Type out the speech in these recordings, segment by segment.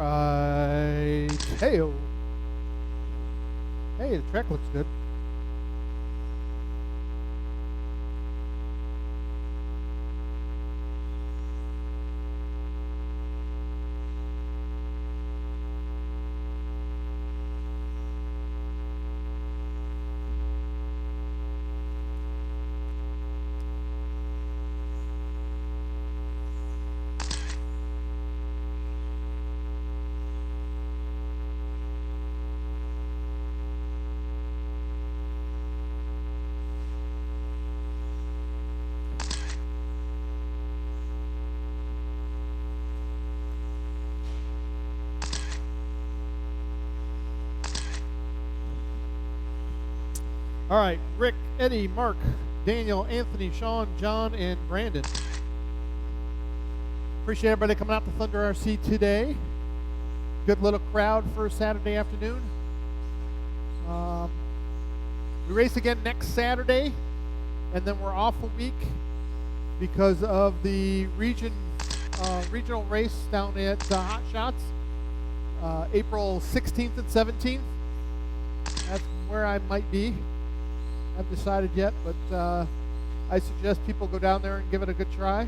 right. Hey-o. Hey, the track looks good. All right, Rick, Eddie, Mark, Daniel, Anthony, Sean, John, and Brandon. Appreciate everybody coming out to Thunder RC today. Good little crowd for Saturday afternoon. We race again next Saturday, and then we're off a week because of the regional race down at Hot Shots, April 16th and 17th. That's where I might be. I haven't decided yet, but I suggest people go down there and give it a good try.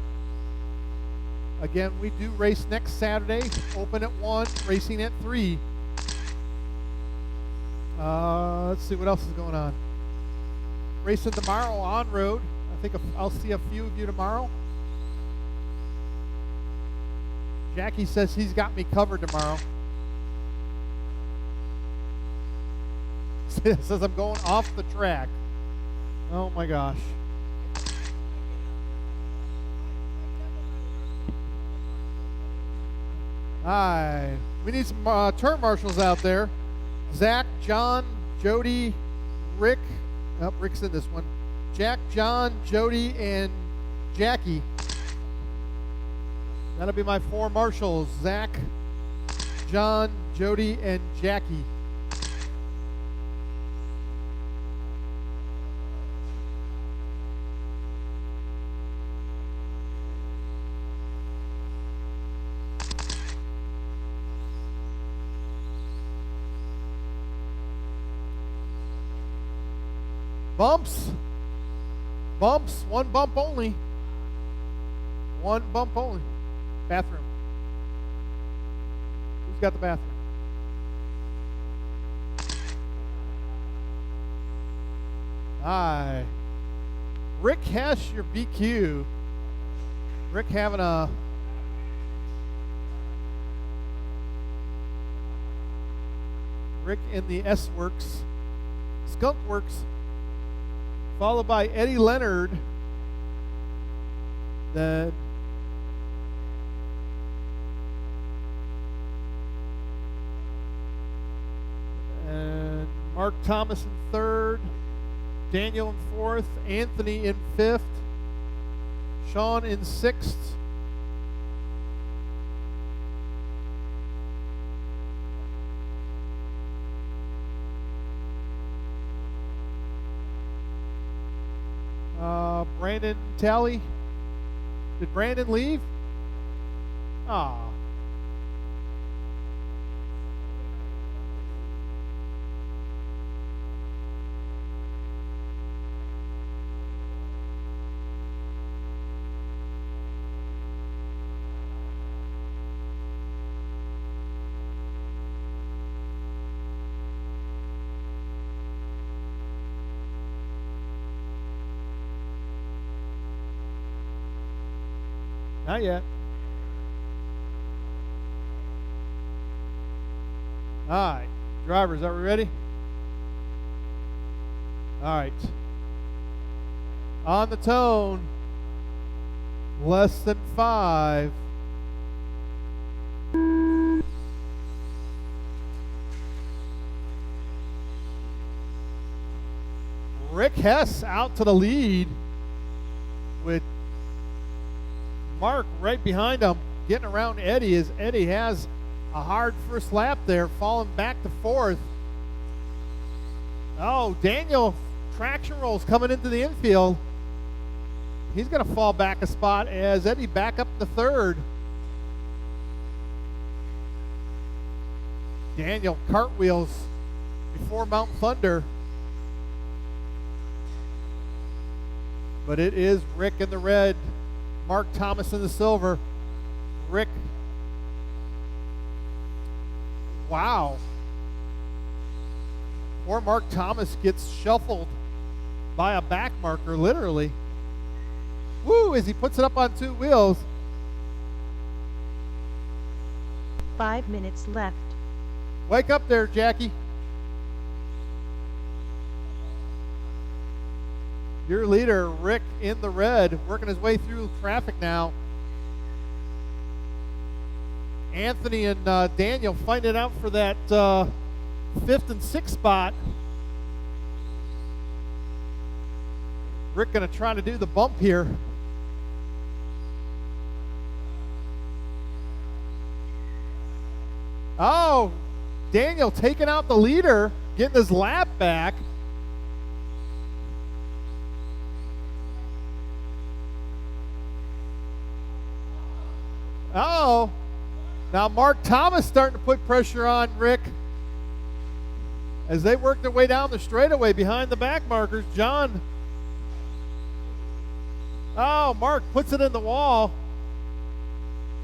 Again, we do race next Saturday, open at 1, racing at 3. Let's see what else is going on. Racing tomorrow on road. I think I'll see a few of you tomorrow. Jackie says he's got me covered tomorrow. Says I'm going off the track. Oh my gosh. Hi. We need some turn marshals out there. Zach, John, Jody, Rick. Oh, Rick's in this one. Jack, John, Jody, and Jackie. That'll be my 4 marshals. Zach, John, Jody, and Jackie. Bumps. Bumps. 1 bump only. 1 bump only. Bathroom. Who's got the bathroom? Hi. Rick has your BQ. Rick having a Rick in the S Works. Skunk Works. Followed by Eddie Leonard. Then and Mark Thomas in 3rd, Daniel in 4th, Anthony in 5th, Sean in 6th. Brandon Talley. Did Brandon leave? Ah. Not yet. All right, drivers, are we ready? All right. On the tone, less than 5. Rick Hess out to the lead with Mark right behind him, getting around Eddie as Eddie has a hard first lap there, falling back to 4th. Oh, Daniel traction rolls coming into the infield. He's going to fall back a spot as Eddie back up to 3rd. Daniel cartwheels before Mount Thunder. But it is Rick in the red, Mark Thomas in the silver. Rick, wow. Poor Mark Thomas gets shuffled by a back marker, literally. Woo, as he puts it up on two wheels. 5 minutes left. Wake up there, Jackie. Your leader, Rick, in the red, working his way through traffic now. Anthony and Daniel fighting it out for that 5th and 6th spot. Rick going to try to do the bump here. Oh, Daniel taking out the leader, getting his lap back. Uh-oh. Now Mark Thomas starting to put pressure on Rick as they work their way down the straightaway behind the back markers. John. Oh, Mark puts it in the wall.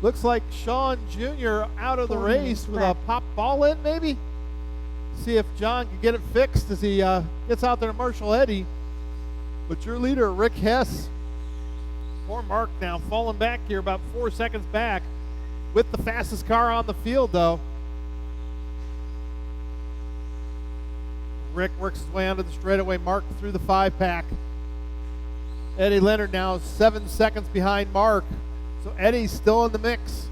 Looks like Sean Jr. out of the race with a pop ball in, maybe. See if John can get it fixed as he gets out there to Marshall Eddy. But your leader, Rick Hess, poor Mark now falling back here about 4 seconds back with the fastest car on the field, though. Rick works his way onto the straightaway. Mark through the 5-pack. Eddie Leonard now 7 seconds behind Mark. So Eddie's still in the mix.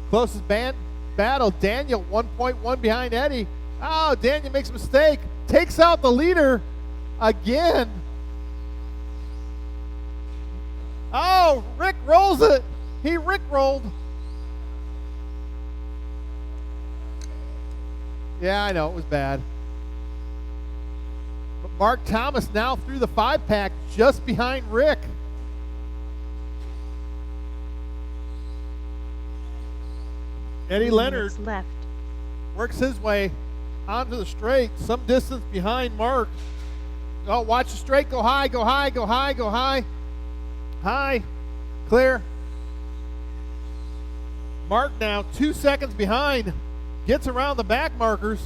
Closest battle, Daniel 1.1 behind Eddie. Oh, Daniel makes a mistake. Takes out the leader again. Oh, Rick rolls it. He Rick rolled. Yeah, I know, it was bad. But Mark Thomas now through the 5-pack just behind Rick. Eddie Leonard left. Works his way onto the straight, some distance behind Mark. Oh, watch the straight, go high, go high, go high, go high. High, clear. Mark now 2 seconds behind, gets around the back markers.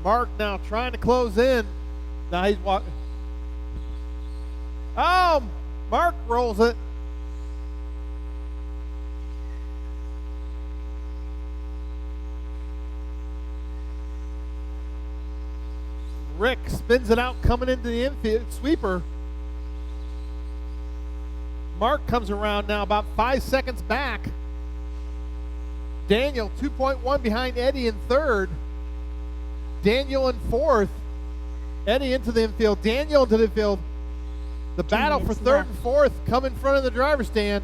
Mark now trying to close in. Now he's walking. Oh, Mark rolls it. Rick spins it out coming into the infield sweeper. Mark comes around now about 5 seconds back. Daniel 2.1 behind Eddie in third. Daniel in fourth. Eddie into the infield. Daniel into the infield. The battle for third and fourth come in front of the driver's stand.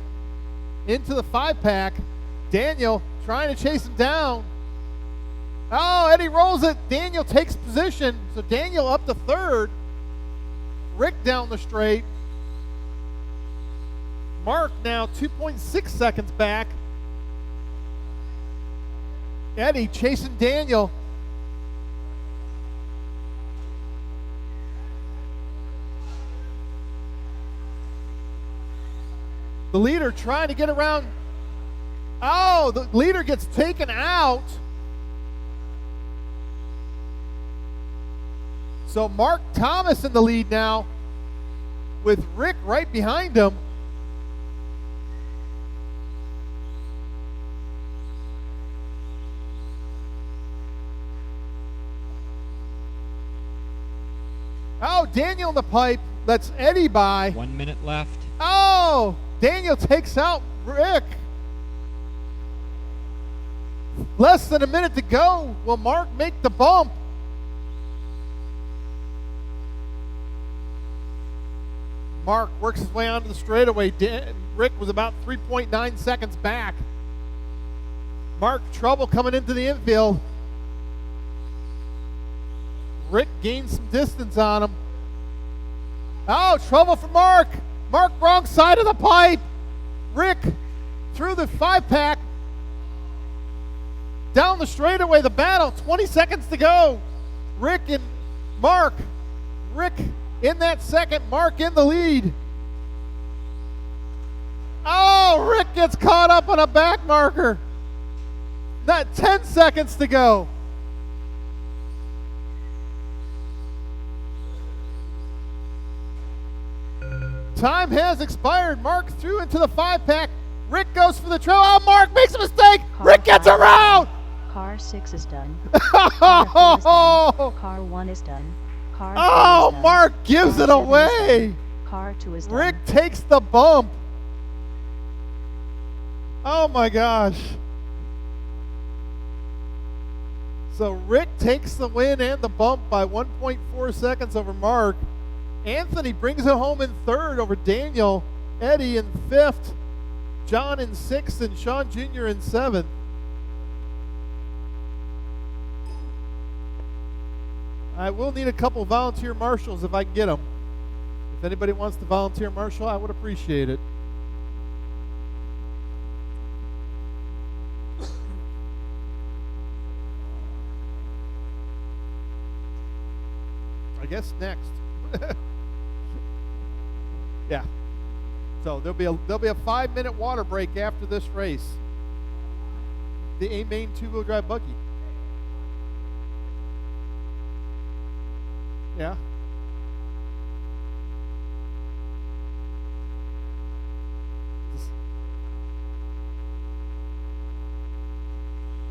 Into the 5-pack. Daniel trying to chase him down. Oh, Eddie rolls it. Daniel takes position. So Daniel up to third. Rick down the straight. Mark now 2.6 seconds back. Eddie chasing Daniel. The leader trying to get around. Oh, the leader gets taken out. So Mark Thomas in the lead now with Rick right behind him. Oh, Daniel in the pipe lets Eddie by. 1 minute left. Oh, Daniel takes out Rick. Less than a minute to go. Will Mark make the bump? Mark works his way onto the straightaway. Rick was about 3.9 seconds back. Mark, trouble coming into the infield. Rick gains some distance on him. Oh, trouble for Mark. Mark, wrong side of the pipe. Rick through the 5-pack. Down the straightaway, the battle. 20 seconds to go. Rick and Mark. Rick in that second. Mark in the lead. Oh, Rick gets caught up on a back marker. Not 10 seconds to go. Time has expired. Mark threw into the 5-pack. Rick goes for the trail. Oh, Mark makes a mistake. Rick gets around. Car 6 is done. Car 1 is done. Car 2 is done. Mark gives it away. Car 2 is done. Rick takes the bump. Oh my gosh. So Rick takes the win and the bump by 1.4 seconds over Mark. Anthony brings it home in third over Daniel. Eddie in fifth. John in sixth and Sean Jr. in seventh. I will need a couple volunteer marshals if I can get them. If anybody wants to volunteer marshal, I would appreciate it. I guess next. Yeah. So there'll be a 5-minute water break after this race. The A-Main 2-wheel drive buggy. Yeah.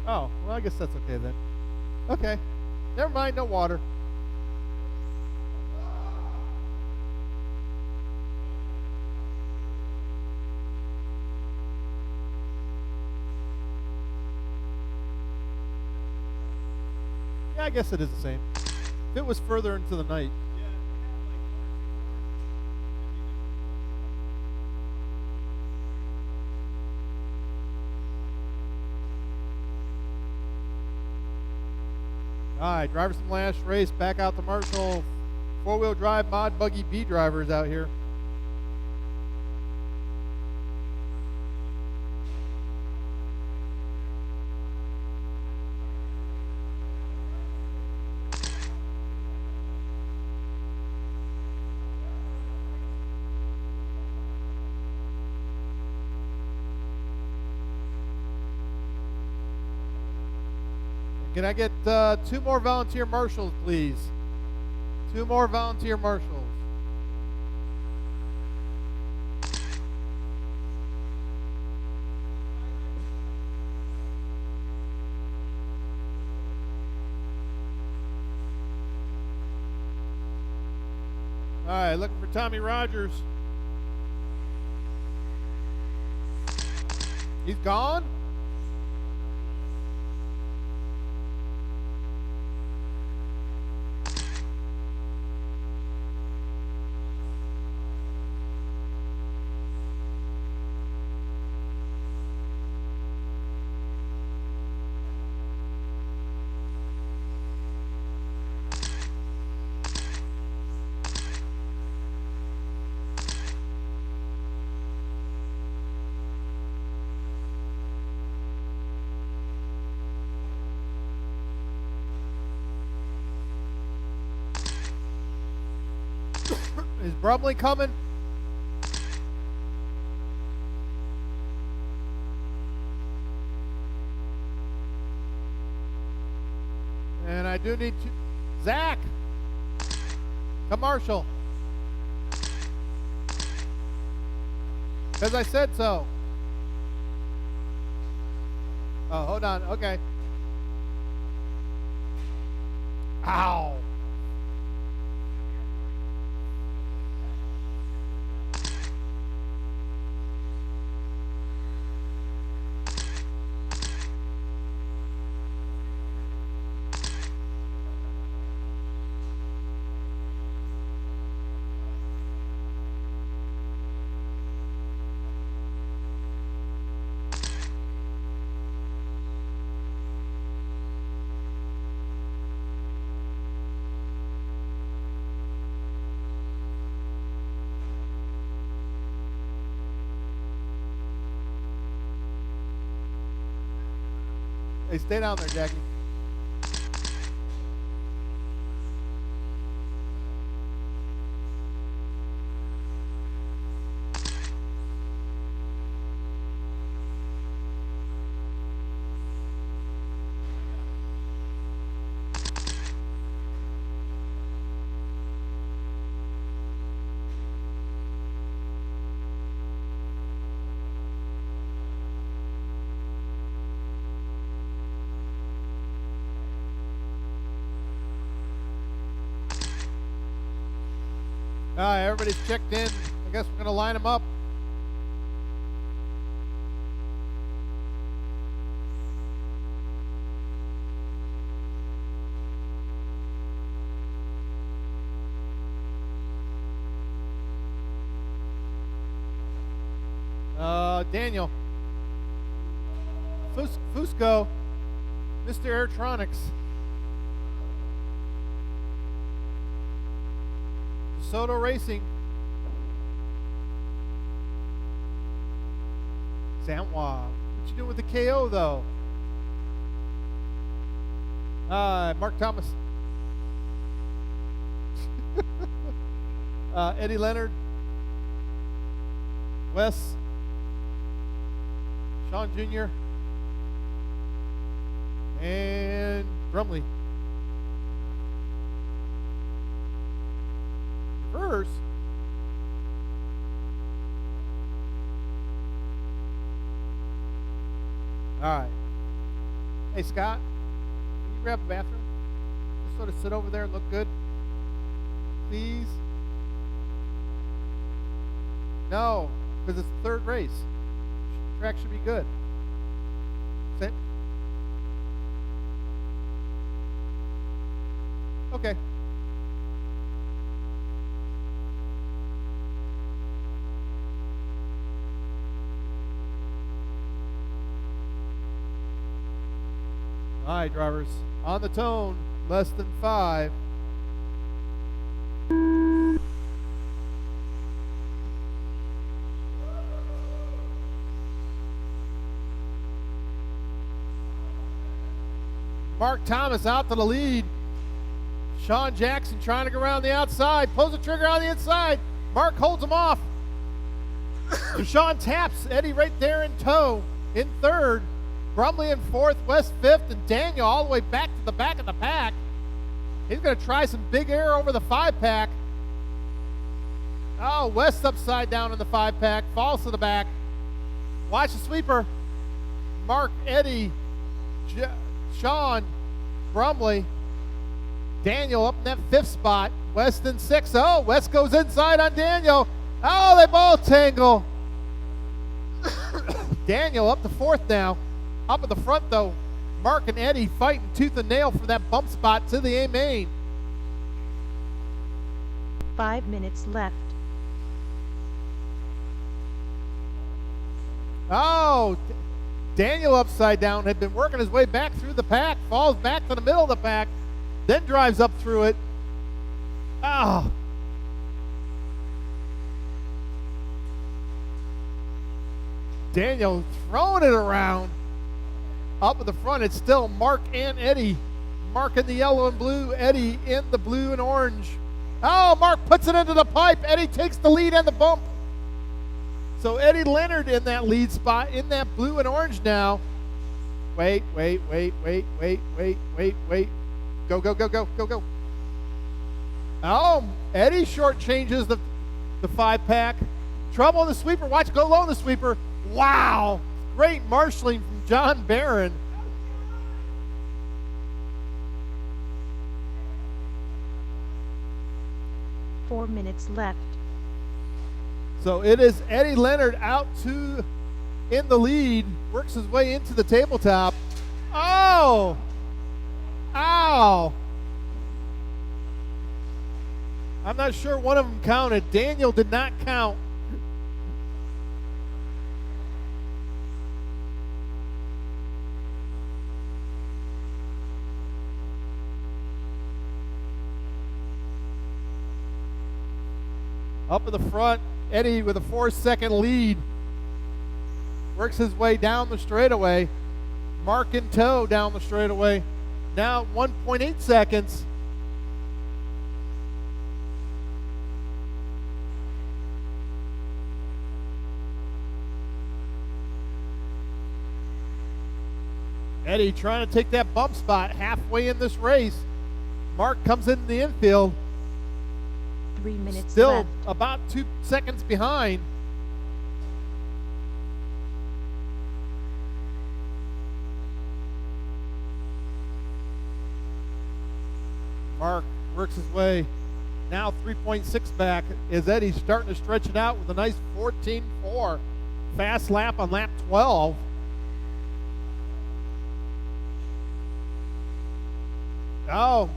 Oh, well, I guess that's okay then. Okay. Never mind, no water. Yeah, I guess it is the same. If it was further into the night. All right, drivers from last race back out to Marshall. 4-wheel drive mod buggy B drivers out here. Can I get 2 more volunteer marshals, please? 2 more volunteer marshals. All right, looking for Tommy Rogers. He's gone? Is Brumley coming? And I do need to... Zach! Come, Marshall. Because I said so. Oh, hold on. Okay. Ow! Hey, stay down there, Jackie. All right, everybody's checked in. I guess we're going to line them up. Daniel. Fusco. Mr. Airtronics. Soto Racing. Sanwa. What you doing with the KO, though? Mark Thomas. Eddie Leonard. Wes. Sean Jr. And Brumley. Reverse. All right. Hey, Scott, can you grab a bathroom? Just sort of sit over there and look good. Please. No, because it's the third race. Track should be good. Sit. Okay. All right, drivers. On the tone, less than 5. Mark Thomas out to the lead. Sean Jackson trying to go around the outside. Pulls the trigger on the inside. Mark holds him off. Sean taps Eddie right there in tow. In third. Brumley in fourth. West fifth. And Daniel all the way back to the back of the pack. He's going to try some big air over the 5-pack. Oh, West upside down in the 5-pack. Falls to the back. Watch the sweeper. Mark, Eddie, Sean, Brumley, Daniel up in that 5th spot. West in 6th. Oh, West goes inside on Daniel. Oh, they both tangle. Daniel up to 4th now. Up at the front, though, Mark and Eddie fighting tooth and nail for that bump spot to the A main. 5 minutes left. Oh, Daniel upside down had been working his way back through the pack, falls back to the middle of the pack, then drives up through it. Oh. Daniel throwing it around. Up at the front, it's still Mark and Eddie. Mark in the yellow and blue, Eddie in the blue and orange. Oh, Mark puts it into the pipe. Eddie takes the lead and the bump. So Eddie Leonard in that lead spot, in that blue and orange now. Wait. Go. Oh, Eddie shortchanges the 5-pack. Trouble in the sweeper. Watch, go low in the sweeper. Wow. Great marshaling from John Barron. Four minutes left. So it is Eddie Leonard out to in the lead, works his way into the tabletop. Oh! Ow! I'm not sure one of them counted. Daniel did not count. Up in the front, Eddie with a 4-second lead. Works his way down the straightaway. Mark in tow down the straightaway. Now 1.8 seconds. Eddie trying to take that bump spot halfway in this race. Mark comes in the infield. 3 minutes Still left. about 2 seconds behind. Mark works his way. Now 3.6 back as Eddie's starting to stretch it out with a nice 14.4. Fast lap on lap 12. Oh.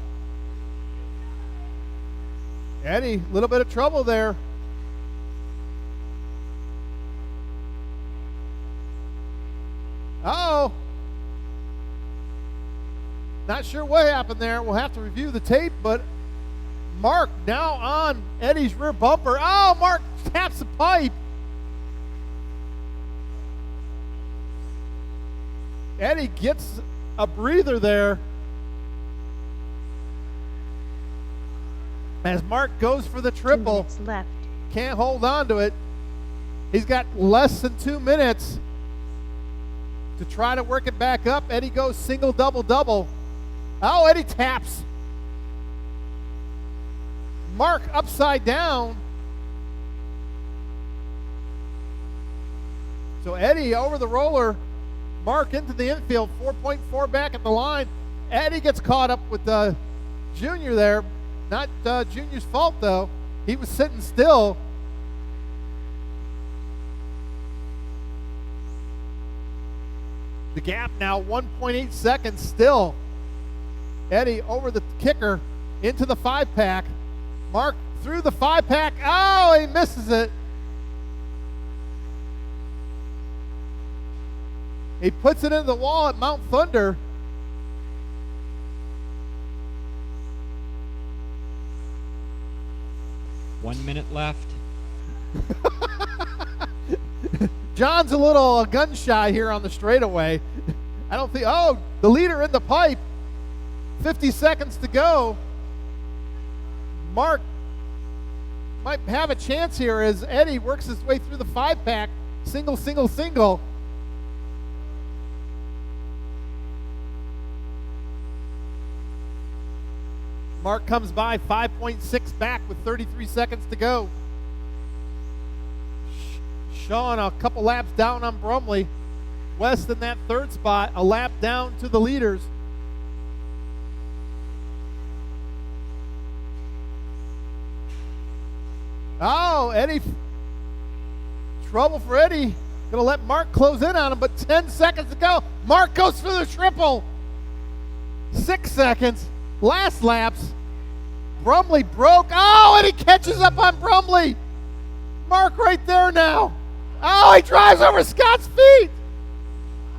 Eddie, a little bit of trouble there. Uh-oh. Not sure what happened there. We'll have to review the tape, but Mark now on Eddie's rear bumper. Oh, Mark taps the pipe. Eddie gets a breather there. As Mark goes for the 2 triple. minutes left. Can't hold on to it. He's got less than 2 minutes to try to work it back up. Eddie goes single, double, double. Oh, Eddie taps. Mark upside down. So Eddie over the roller. Mark into the infield. 4.4 back at the line. Eddie gets caught up with Junior there. Not Junior's fault, though. He was sitting still. The gap now 1.8 seconds still. Eddie over the kicker into the 5-pack. Mark through the 5-pack. Oh, he misses it. He puts it into the wall at Mount Thunder. One minute left. John's a little gun shy here on the straightaway. I don't think, oh, the leader in the pipe. 50 seconds to go. Mark might have a chance here as Eddie works his way through the 5-pack. Single, single, single. Mark comes by 5.6 back with 33 seconds to go. Sean a couple laps down on Brumley. West in that 3rd spot, a lap down to the leaders. Oh, Eddie. Trouble for Eddie. Gonna let Mark close in on him, but 10 seconds to go. Mark goes for the triple. 6 seconds. Last laps. Brumley broke. Oh, and he catches up on Brumley. Mark right there now. Oh, he drives over Scott's feet.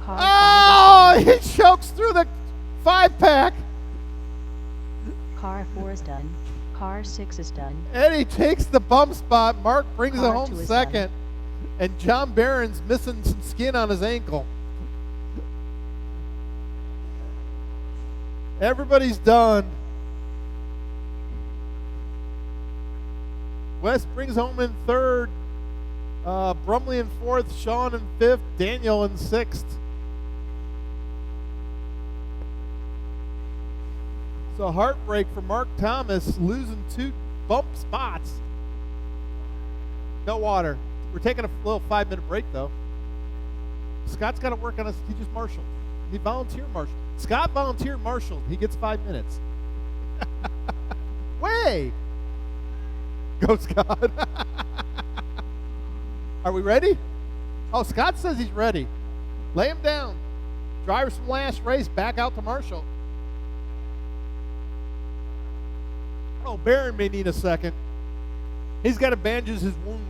Oh, he chokes through the 5-pack. Car 4 is done. Car 6 is done. Eddie takes the bump spot. Mark brings it Car home 2 is second. done. And John Barron's missing some skin on his ankle. Everybody's done. West brings home in 3rd. Brumley in 4th. Sean in 5th. Daniel in 6th. So heartbreak for Mark Thomas, losing 2 bump spots. No water. We're taking a little 5-minute break, though. Scott's got to work on his. He just marshaled. He volunteer marshaled. Scott volunteer marshaled. He gets 5 minutes. Way! Go, Scott. Are we ready? Oh, Scott says he's ready. Lay him down. Drivers from last race back out to Marshall. Oh, Barron may need a second. He's got to bandage his wound.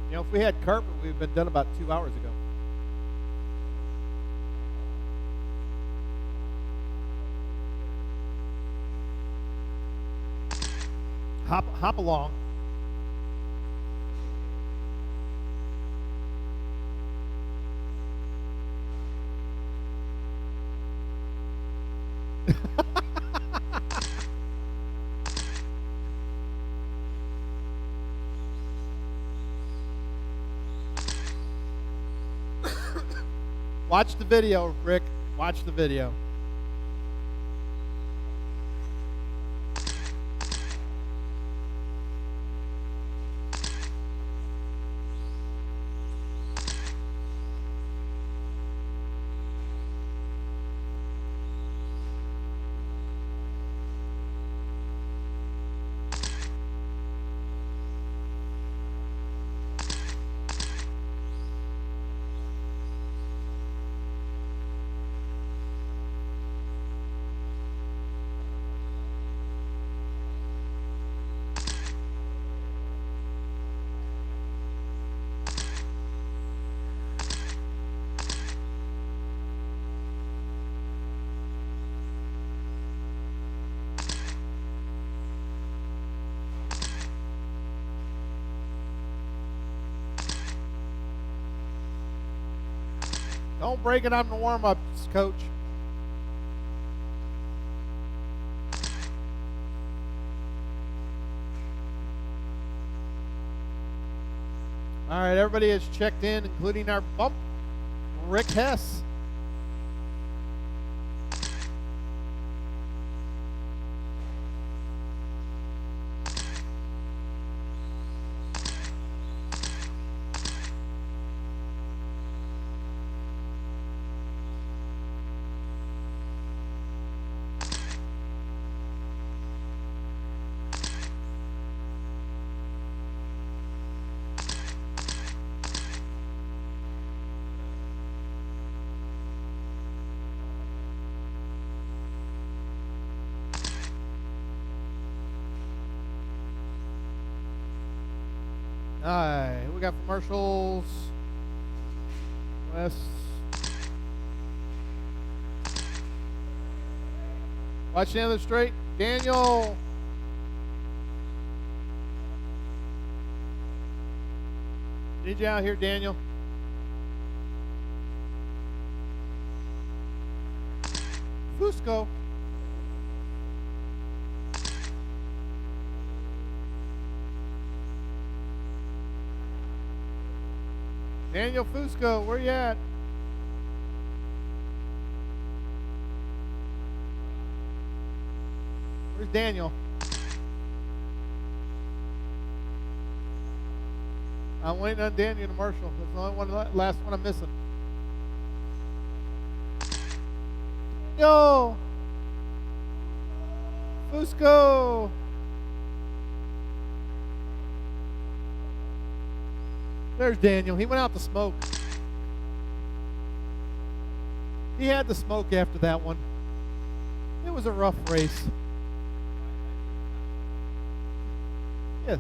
You know, if we had carpet, we'd have been done about 2 hours ago. Hop along. Watch the video, Rick. Watch the video. Don't break it on the warm-ups, Coach. All right, everybody has checked in, including our bump, Rick Hess. All right, we got commercials. West. Watch the other straight. Daniel. Need you out here, Daniel. Fusco. Daniel Fusco, where you at? Where's Daniel? I'm waiting on Daniel to Marshall. That's the only one, last one I'm missing. Yo! Fusco! There's Daniel. He went out to smoke. He had to smoke after that one. It was a rough race. Yeah.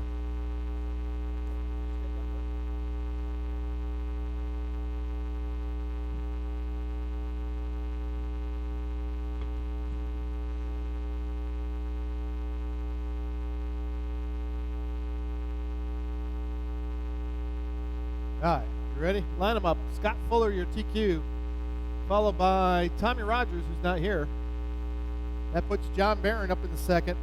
All right, you ready? Line them up. Scott Fuller, your TQ, followed by Tommy Rogers, who's not here. That puts John Barron up in the second.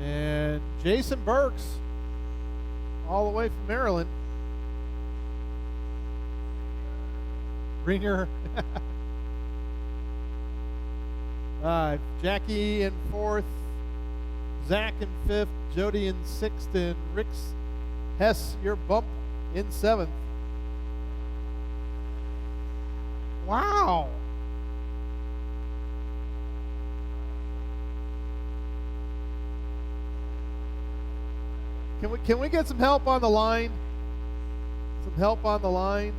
And Jason Burks, all the way from Maryland. Ringer. Jackie in fourth, Zach in fifth, Jody in sixth, and Rick's Hess, your bump, in seventh. Wow. Can we get some help on the line? Some help on the line.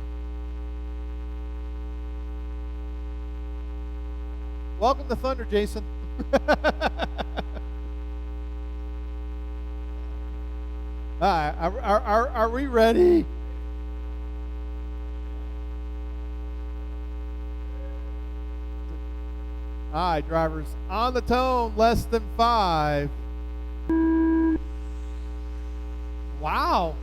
Welcome to Thunder, Jason. All right, are we ready? All right, drivers, on the tone, less than 5. Wow.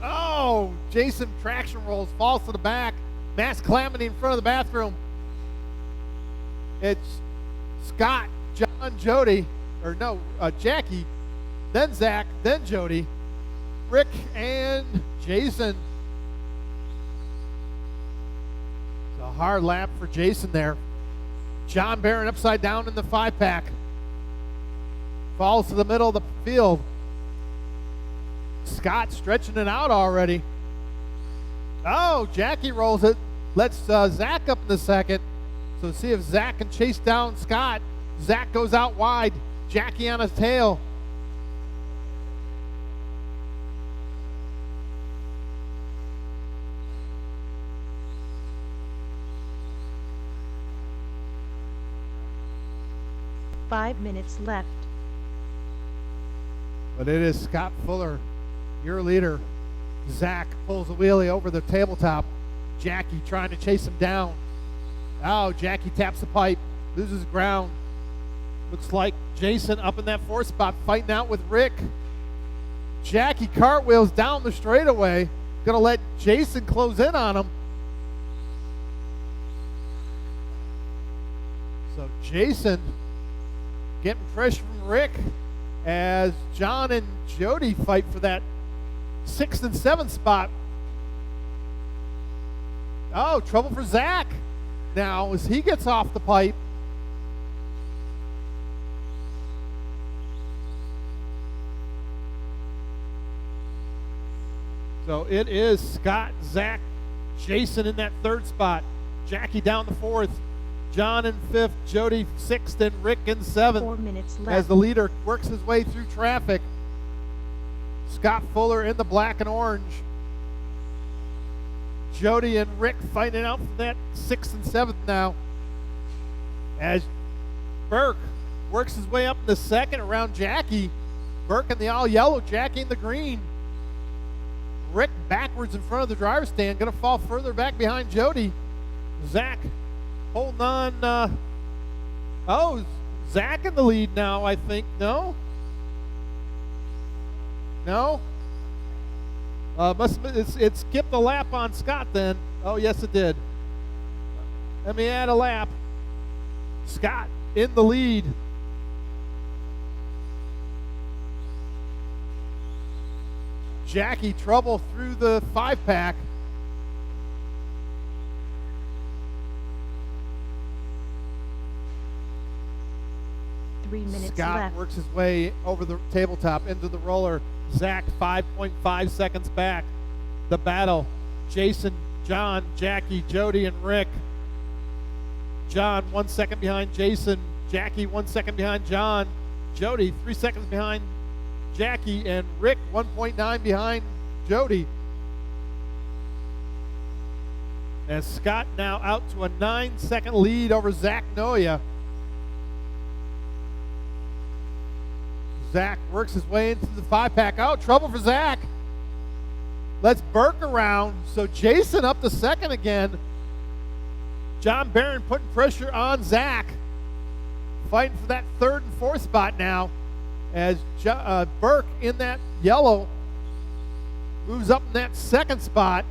Oh, Jason traction rolls, falls to the back. Mass calamity in front of the bathroom. It's Scott, John, Jody, or no, Jackie, then Zach, then Jody, Rick, and Jason. It's a hard lap for Jason there. John Barron upside down in the 5-pack. Falls to the middle of the field. Scott stretching it out already. Oh, Jackie rolls it. Lets Zach up in the second. So see if Zach can chase down Scott. Zach goes out wide. Jackie on his tail. Five minutes left. But it is Scott Fuller, your leader. Zach pulls a wheelie over the tabletop. Jackie trying to chase him down. Oh, Jackie taps the pipe, loses ground. Looks like Jason up in that 4th spot fighting out with Rick. Jackie cartwheels down the straightaway. Gonna let Jason close in on him. So Jason getting pressure from Rick as John and Jody fight for that 6th and 7th spot. Oh, trouble for Zach now as he gets off the pipe. So it is Scott, Zach, Jason in that 3rd spot. Jackie down the 4th. John in 5th, Jody 6th, and Rick in 7th. 4 minutes left. As the leader works his way through traffic. Scott Fuller in the black and orange. Jody and Rick fighting out for that 6th and 7th now. As Burke works his way up in the 2nd around Jackie. Burke in the all yellow, Jackie in the green. Rick backwards in front of the driver's stand, going to fall further back behind Jody. Zach holding on. Zach in the lead now, I think. No? It skipped a lap on Scott then. Oh, yes, it did. Let me add a lap. Scott in the lead. Jackie trouble through the 5-pack. Minutes Scott left. works his way over the tabletop into the roller. Zach 5.5 seconds back. The battle. Jason, John, Jackie, Jody, and Rick. John 1 second behind Jason. Jackie 1 second behind John. Jody 3 seconds behind Jackie, and Rick 1.9 behind Jody. As Scott now out to a 9-second lead over Zach Noya. Zach works his way into the 5-pack. Oh, trouble for Zach. Let's Burke around. So Jason up to 2nd again. John Barron putting pressure on Zach. Fighting for that 3rd and 4th spot now. As Burke in that yellow moves up in that 2nd spot.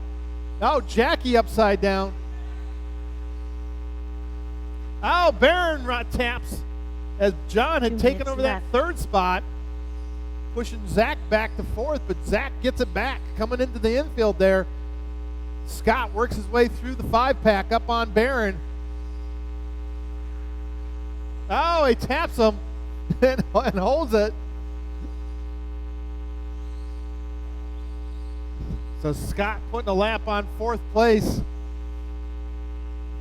Oh, Jackie upside down. Oh, Barron taps as John had 2 taken minutes over left. that 3rd spot, pushing Zach back to 4th, but Zach gets it back coming into the infield there. Scott works his way through the 5-pack up on Barron. Oh, he taps him and holds it. So Scott putting a lap on 4th place.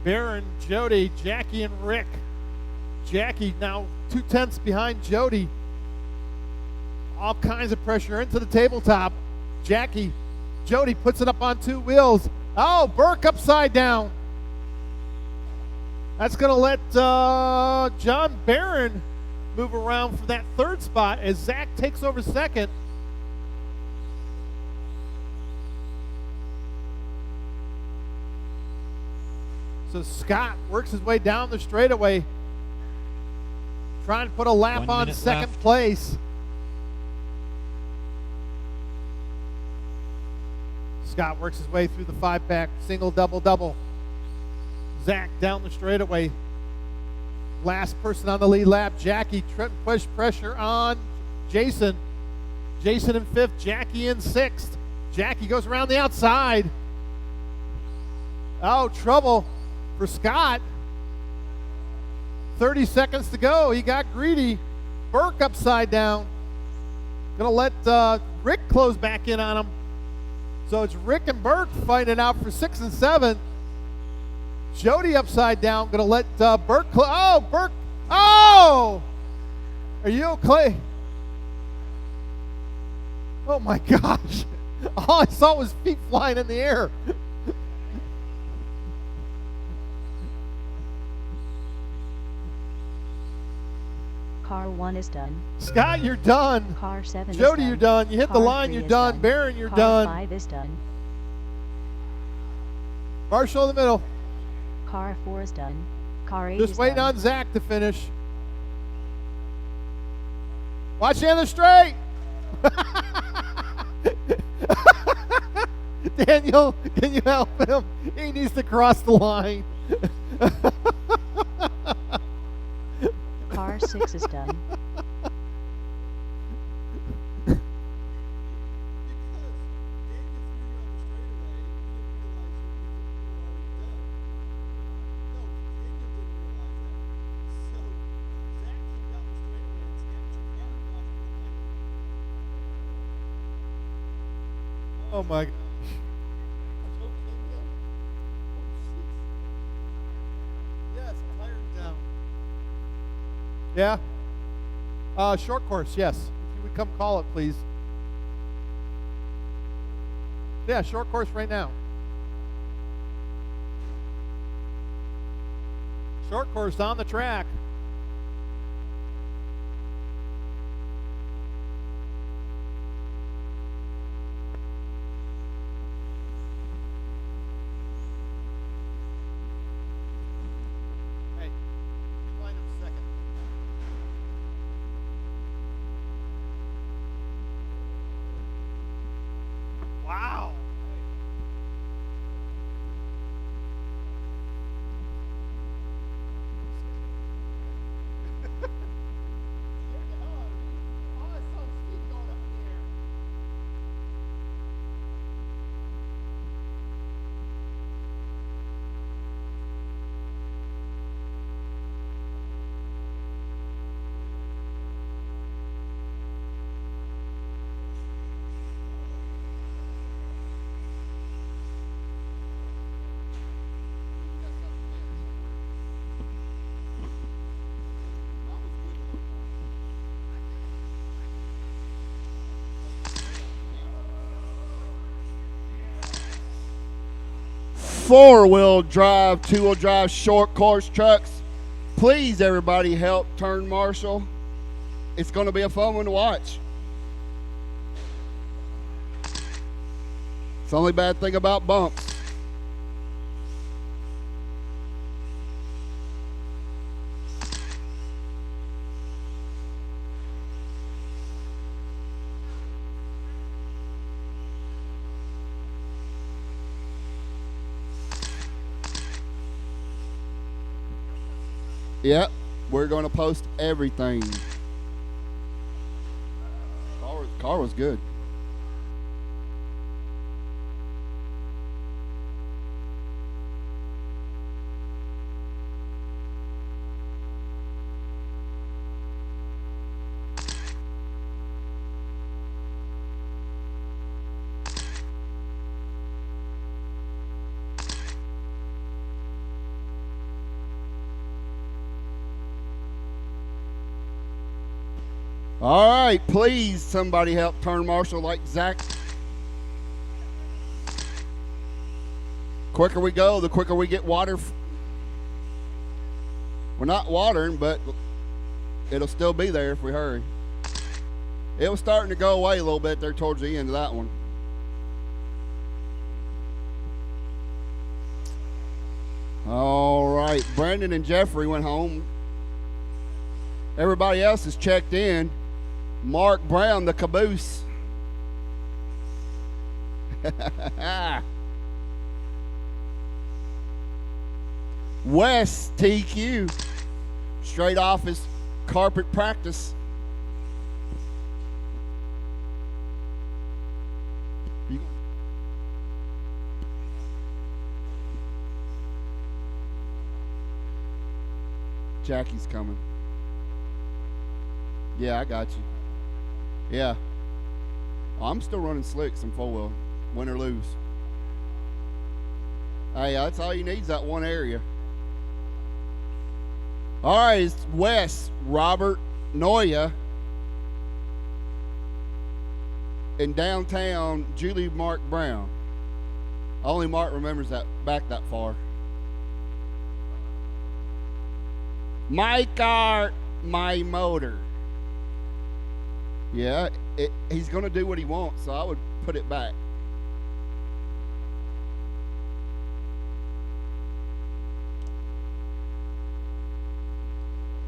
Barron, Jody, Jackie, and Rick. Jackie now 2/10 behind Jody. All kinds of pressure into the tabletop. Jody puts it up on 2 wheels. Oh, Burke upside down. That's going to let John Barron move around for that 3rd spot as Zach takes over 2nd. So Scott works his way down the straightaway, trying to put a lap 1 on minute second left. place. Scott works his way through the 5-pack, single, double, double. Zach down the straightaway. Last person on the lead lap, Jackie, push pressure on Jason. Jason in 5th, Jackie in 6th. Jackie goes around the outside. Oh, trouble for Scott. 30 seconds to go. He got greedy. Burke upside down. Gonna let Rick close back in on him. So it's Rick and Burke fighting it out for 6 and 7. Jody upside down. Gonna let Burke. Oh, Burke. Oh! Are you okay? Oh my gosh. All I saw was feet flying in the air. Car 1 is done. Scott, you're done. Car 7 Jody, is done. you're done. You hit the Car line, 3 you're is done. Barron, you're Car done. 5 is done. Marshall in the middle. Car 4 is done. Car 8 Just is waiting done. on Zach to finish. Watch the other straight. Daniel, can you help him? He needs to cross the line. Car 6 is done. Oh my gosh. Yes, tires down. Yeah? Short course, yes. If you would come call it, please. Yeah, short course right now. Short course on the track. Hey, you line up second. Wow. Four-wheel drive, two-wheel drive, short course trucks. Please, everybody, help turn marshal. It's going to be a fun one to watch. It's the only bad thing about bumps. Yep, we're going to post everything. Car was good. All right, please, somebody help turn marshal like Zach. Quicker we go, the quicker we get water. We're not watering, but it'll still be there if we hurry. It was starting to go away a little bit there towards the end of that one. All right. Brandon and Jeffrey went home. Everybody else is checked in. Mark Brown, the caboose. Wes TQ, straight off his carpet practice. Jackie's coming. Yeah, I got you. Yeah. Oh, I'm still running slicks in four-wheel, win or lose. Hey, that's all you need is that one area. All right, it's Wes, Robert, Noya, in downtown, Julie, Mark Brown. Only Mark remembers that back that far. My car, my motor. Yeah, he's going to do what he wants, so I would put it back.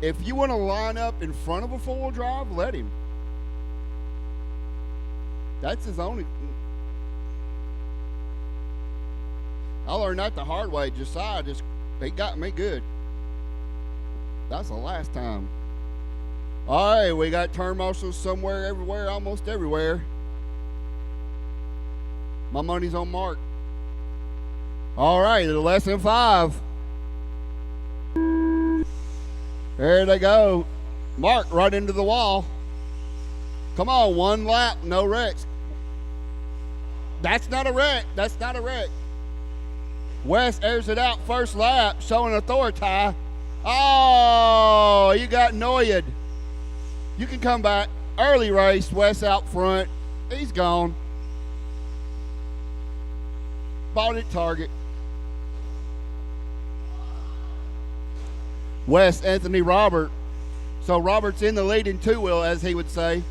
If you want to line up in front of a four-wheel drive, let him. That's his only. I learned that the hard way. Josiah he got me good. That's the last time. All right, we got turn marshals somewhere, everywhere, almost everywhere. My money's on Mark. All right, lesson 5. There they go. Mark right into the wall. Come on, one lap, no wrecks. That's not a wreck. That's not a wreck. Wes airs it out first lap, showing authority. Oh, you got Noyed. You can come back. Early race, Wes out front. He's gone. Bought it target. Wes, Anthony, Robert. So Robert's in the lead in two-wheel, as he would say.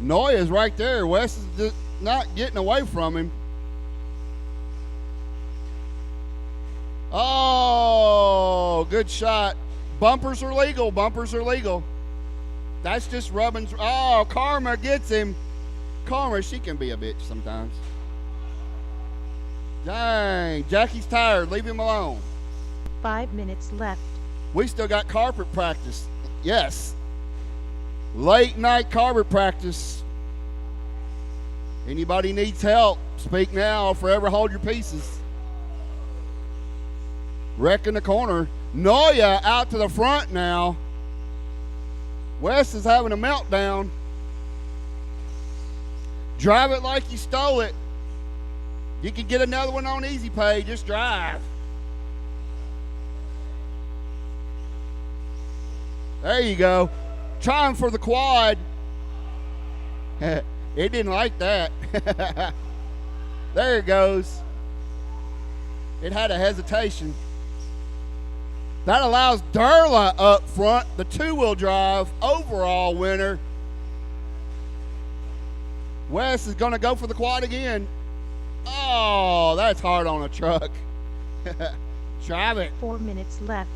Noya's right there. Wes is just not getting away from him. Oh, good shot. Bumpers are legal. Bumpers are legal. That's just rubbing. Oh, Karma gets him. Karma, she can be a bitch sometimes. Dang, Jackie's tired. Leave him alone. 5 minutes left. We still got carpet practice. Yes. Late night carpet practice. Anybody needs help, speak now. Forever hold your pieces. Wreck in the corner. Noya out to the front now. Wes is having a meltdown. Drive it like you stole it. You can get another one on Easy Pay. Just drive. There you go. Trying for the quad. It didn't like that. There it goes. It had a hesitation. That allows Durla up front, the two-wheel drive overall winner. Wes is going to go for the quad again. Oh, that's hard on a truck. Drive it. 4 minutes left.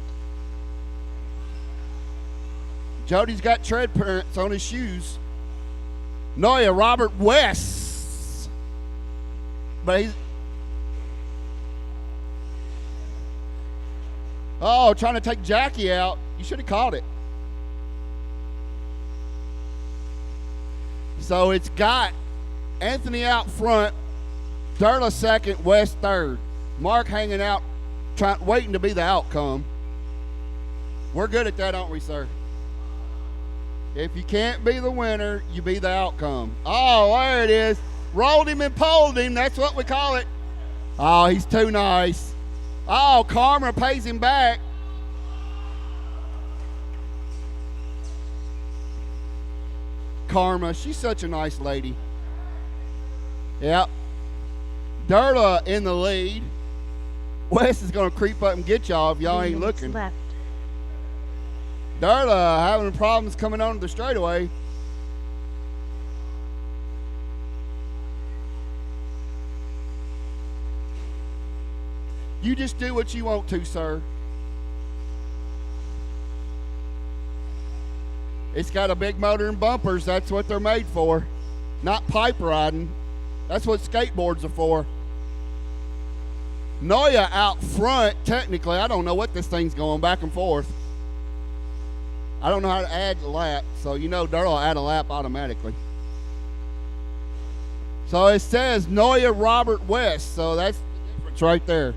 Jody's got tread prints on his shoes. Noya, Robert, Wes. But he's... Oh, trying to take Jackie out. You should have caught it. So it's got Anthony out front, Durla second, Wes third. Mark hanging out, waiting to be the outcome. We're good at that, aren't we, sir? If you can't be the winner, you be the outcome. Oh, there it is. Rolled him and pulled him. That's what we call it. Oh, he's too nice. Oh, Karma pays him back. Karma, she's such a nice lady. Yep. Durla in the lead. Wes is going to creep up and get y'all if y'all ain't looking. Left. Durla having problems coming onto the straightaway. You just do what you want to, sir. It's got a big motor and bumpers. That's what they're made for. Not pipe riding. That's what skateboards are for. Noya out front, technically. I don't know what this thing's going back and forth. I don't know how to add a lap. So, you know, Darrell will add a lap automatically. So it says Noya Robert West. So that's the difference right there.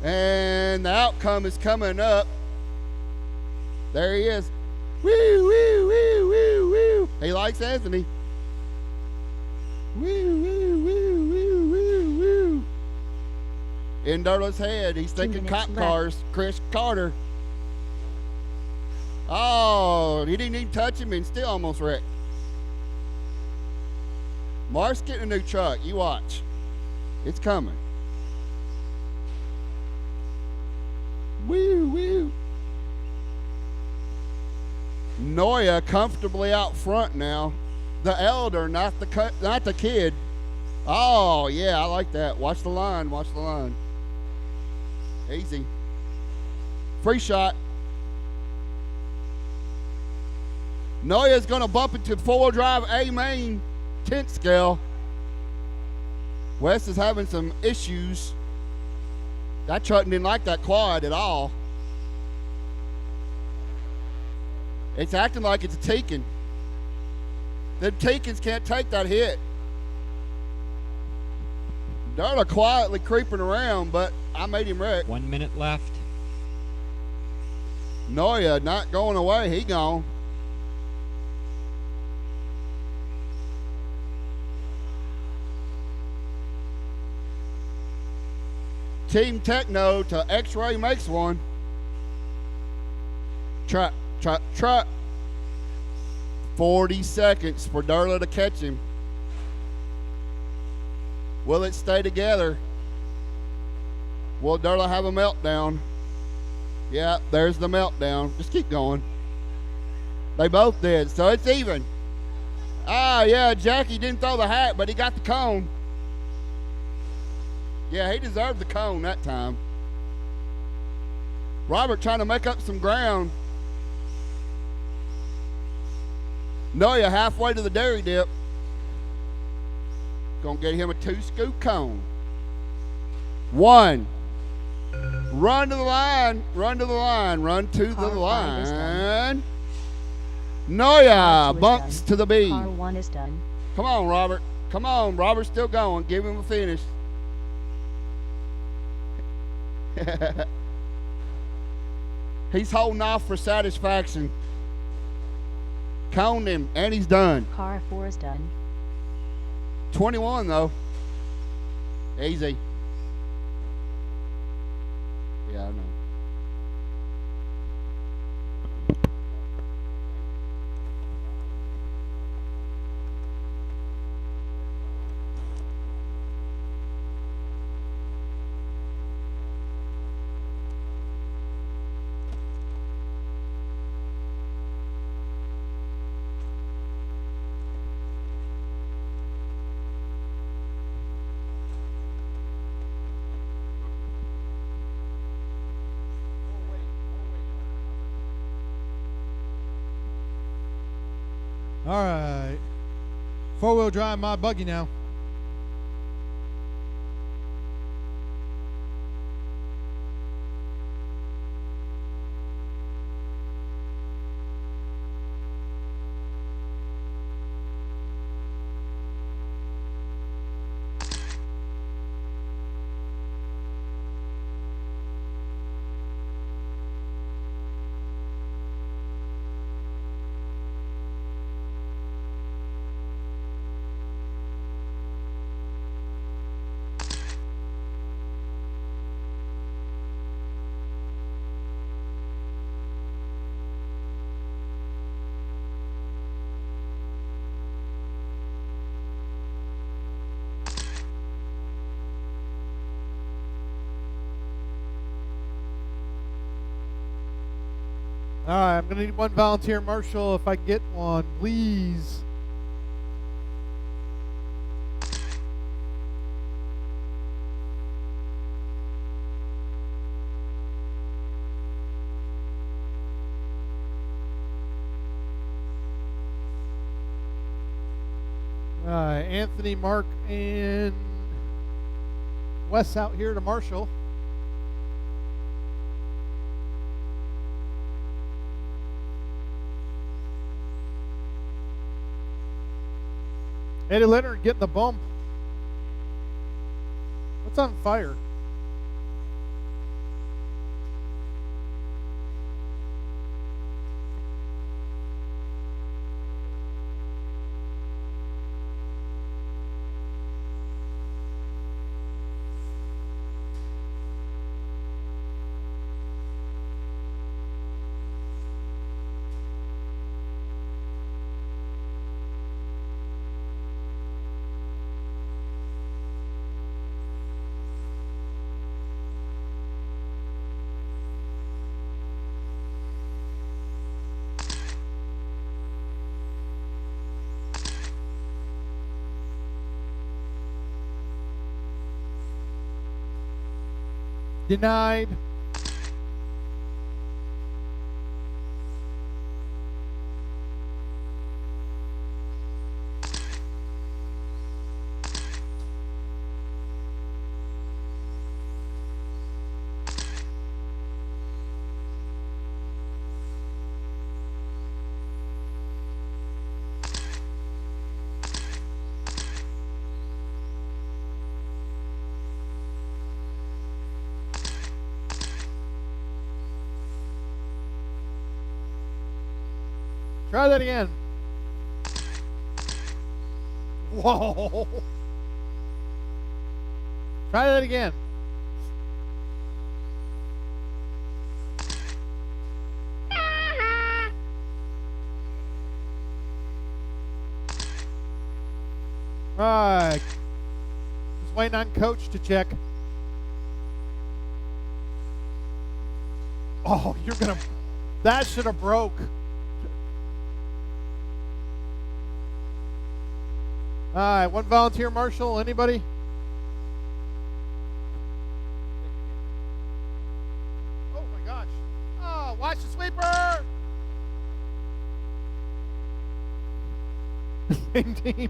And the outcome is coming up. There he is. Woo, woo, woo, woo, woo. He likes Anthony. Woo, woo, woo, woo, woo, woo. In Darla's head, he's thinking cop cars. Chris Carter. Oh, he didn't even touch him and still almost wrecked. Mark's getting a new truck. You watch. It's coming. Woo, woo. Noya comfortably out front now. The elder, not the kid. Oh, yeah, I like that. Watch the line. Watch the line. Easy. Free shot. Noya's going to bump into four-wheel drive A-main 10th scale. Wes is having some issues. That truck didn't like that quad at all. It's acting like it's a Tekin. The Tekins can't take that hit. Darla quietly creeping around, but I made him wreck. 1 minute left. Noya not going away. He gone. Team Techno to X-Ray makes one. Trap. 40 seconds for Darla to catch him. Will it stay together? Will Darla have a meltdown? Yeah, there's the meltdown. Just keep going. They both did, so it's even. Ah, yeah, Jackie didn't throw the hat, but he got the cone. Yeah, he deserved the cone that time. Robert trying to make up some ground. Noya halfway to the dairy dip. Gonna get him a 2-scoop cone. 1. Run to the line. Run to the line. Run to the line. Noya bumps to the B. Car 1 is done. Come on, Robert. Come on. Robert's still going. Give him a finish. He's holding off for satisfaction. Coned him, and he's done. Car 4 is done. 21, though. Easy. Yeah, I know. All right. 4-wheel drive my buggy now. All right, I'm going to need one volunteer marshal if I can get one, please. Anthony, Mark, and Wes out here to Marshall. Eddie Leonard getting the bump. What's on fire? Denied. Try that again. Whoa. Try that again. All right. Just waiting on coach to check. Oh, you're going to... That should have broke. All right, one volunteer marshal. Anybody? Oh my gosh! Oh, watch the sweeper! Same team.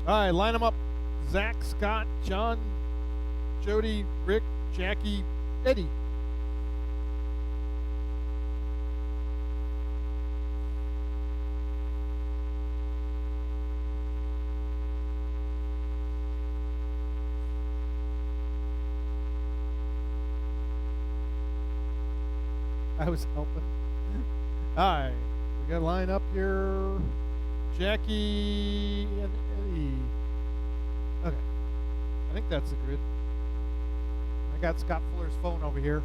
All right, line them up. Zach, Scott, John, Jody, Rick, Jackie, Eddie. I was helping. All right, we got to line up here. Jackie and Eddie. Okay, I think that's a good. I got Scott Fuller's phone over here.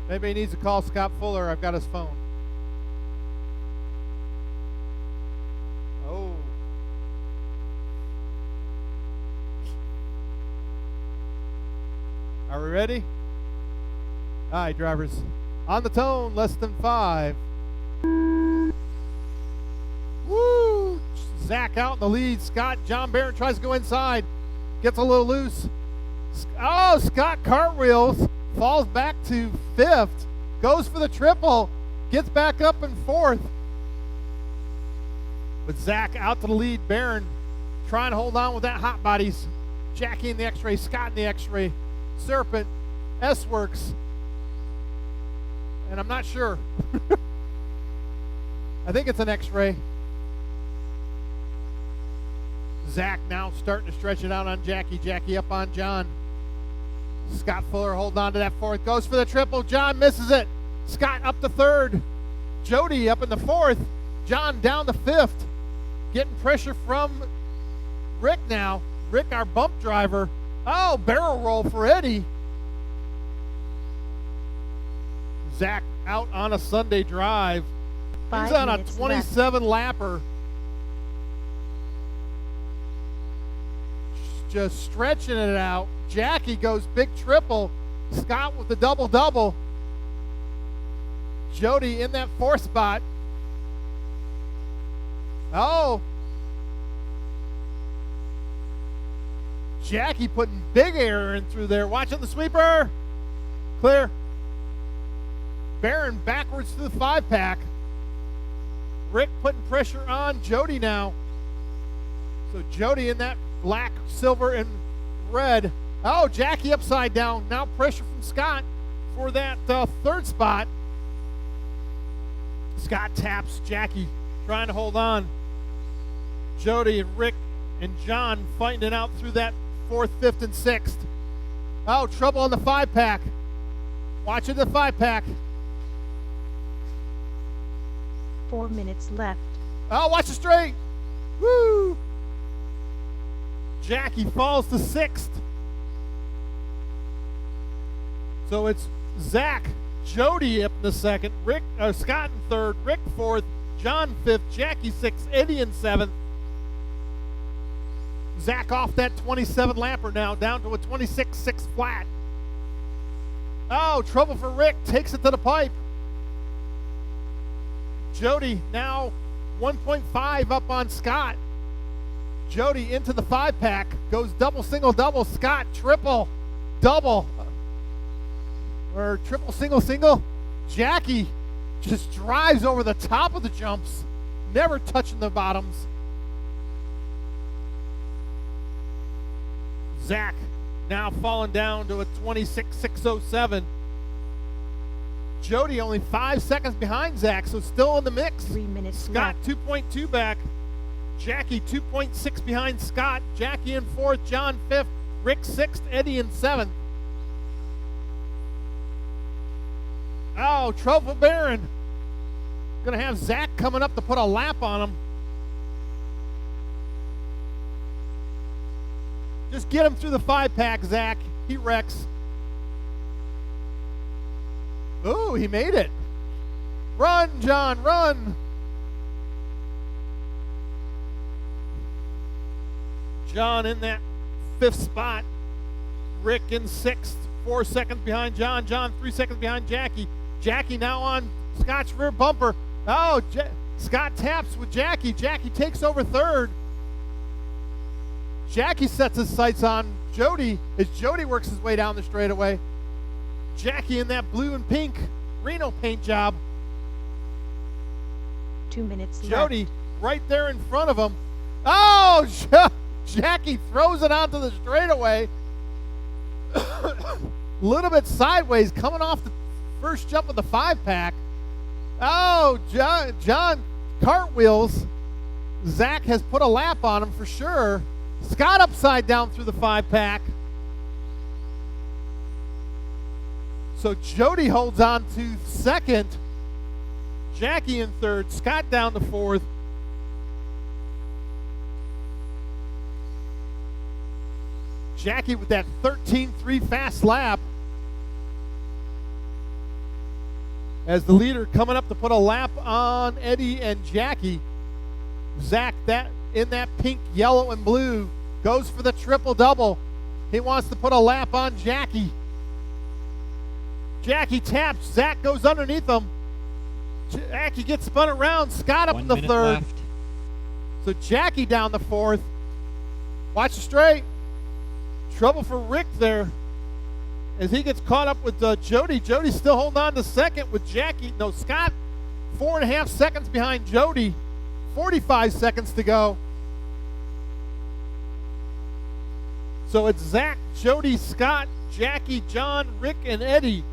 If anybody needs to call Scott Fuller, I've got his phone. Oh. Are we ready? All right, drivers. On the tone, less than 5. Woo! Zach out in the lead. Scott, John Barron tries to go inside. Gets a little loose. Oh, Scott cartwheels. Falls back to 5th. Goes for the triple. Gets back up in 4th. With Zach out to the lead. Barron trying to hold on with that hot bodies. Jackie in the X-ray. Scott in the X-ray. Serpent. S-Works. And I'm not sure. I think it's an X-ray. Zach now starting to stretch it out on Jackie. Jackie up on John. Scott Fuller holding on to that 4th. Goes for the triple. John misses it. Scott up to 3rd. Jody up in the 4th. John down to 5th. Getting pressure from Rick now. Rick, our bump driver. Oh, barrel roll for Eddie. Zach out on a Sunday drive. He's on a 27 lapper. Just stretching it out. Jackie goes big triple. Scott with the double-double. Jody in that 4th spot. Oh. Jackie putting big air in through there. Watching the sweeper. Clear. Barron backwards to the 5-pack. Rick putting pressure on Jody now. So Jody in that black, silver, and red. Oh, Jackie upside down. Now pressure from Scott for that third spot. Scott taps Jackie, trying to hold on. Jody and Rick and John fighting it out through that 4th, 5th, and 6th. Oh, trouble on the 5-pack. Watching the 5-pack. 4 minutes left. Oh, watch it straight. Woo! Jackie falls to 6th. So it's Zach, Jody up in the 2nd, Scott in 3rd, Rick 4th, John 5th, Jackie 6th, Eddie in 7th. Zach off that 27 lapper now, down to a 26-6 flat. Oh, trouble for Rick, takes it to the pipe. Jody now 1.5 up on Scott. Jody into the 5-pack, goes double, single, double. Scott triple, double, or triple, single, single. Jackie just drives over the top of the jumps, never touching the bottoms. Zach now falling down to a 26.607. Jody only 5 seconds behind Zach, so still in the mix. 3 minutes Scott left. 2.2 back. Jackie 2.6 behind Scott. Jackie in 4th, John 5th, Rick 6th, Eddie in 7th. Oh, trouble for Barron. Gonna have Zach coming up to put a lap on him. Just get him through the 5-pack, Zach. He wrecks. Ooh, he made it. Run, John, run. John in that 5th spot. Rick in 6th, 4 seconds behind John. John 3 seconds behind Jackie. Jackie now on Scott's rear bumper. Oh, Scott taps with Jackie. Jackie takes over 3rd. Jackie sets his sights on Jody as Jody works his way down the straightaway. Jackie in that blue and pink Reno paint job. 2 minutes Jody left. right there in front of him. Oh, Jackie throws it onto the straightaway. A little bit sideways, coming off the first jump of the 5-pack. Oh, John cartwheels. Zach has put a lap on him for sure. Scott upside down through the 5-pack. So Jody holds on to 2nd. Jackie in 3rd. Scott down to 4th. Jackie with that 13.3 fast lap. As the leader coming up to put a lap on Eddie and Jackie. Zach in that pink, yellow, and blue goes for the triple-double. He wants to put a lap on Jackie. Jackie taps. Zach goes underneath him. Jackie gets spun around. Scott up 1 in the minute 3rd. left. So Jackie down the 4th. Watch the straight. Trouble for Rick there as he gets caught up with Jody. Jody's still holding on to 2nd with Jackie. No, Scott 4.5 seconds behind Jody. 45 seconds to go. So it's Zach, Jody, Scott, Jackie, John, Rick, and Eddie.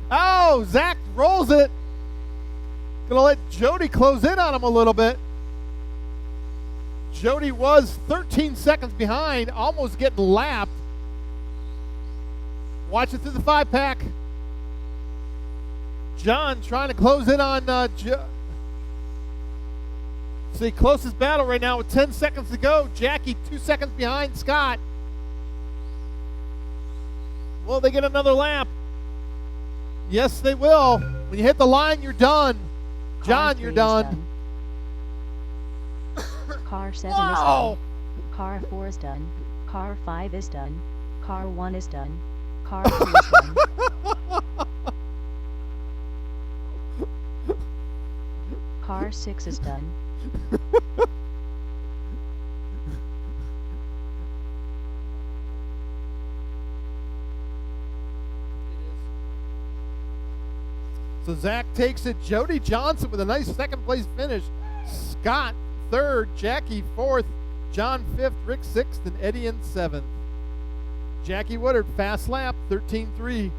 Oh, Zach rolls it. Gonna let Jody close in on him a little bit. Jody was 13 seconds behind, almost getting lapped. Watch it through the 5-pack. John trying to close in on see, closest battle right now with 10 seconds to go. Jackie 2 seconds behind Scott. Will they get another lap? Yes, they will. When you hit the line, you're done. John, you're done. Car 7 Wow. is done. Car 4 is done. Car 5 is done. Car 1 is done. Car 2 is done. Car 6 is done. So Zach takes it. Jody Johnson with a nice second place finish. Scott third. Jackie fourth. John fifth. Rick sixth. And Eddie in seventh. Jackie Woodard, fast lap, 13.3.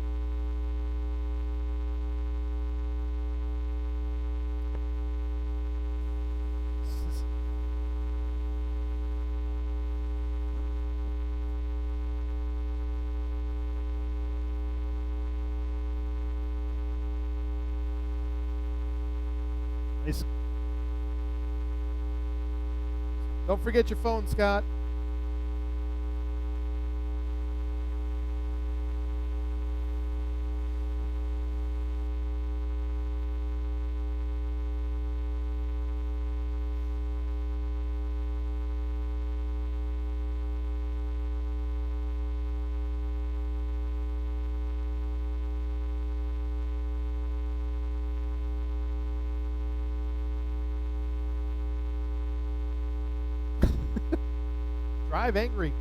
Nice. Don't forget your phone, Scott. Drive angry.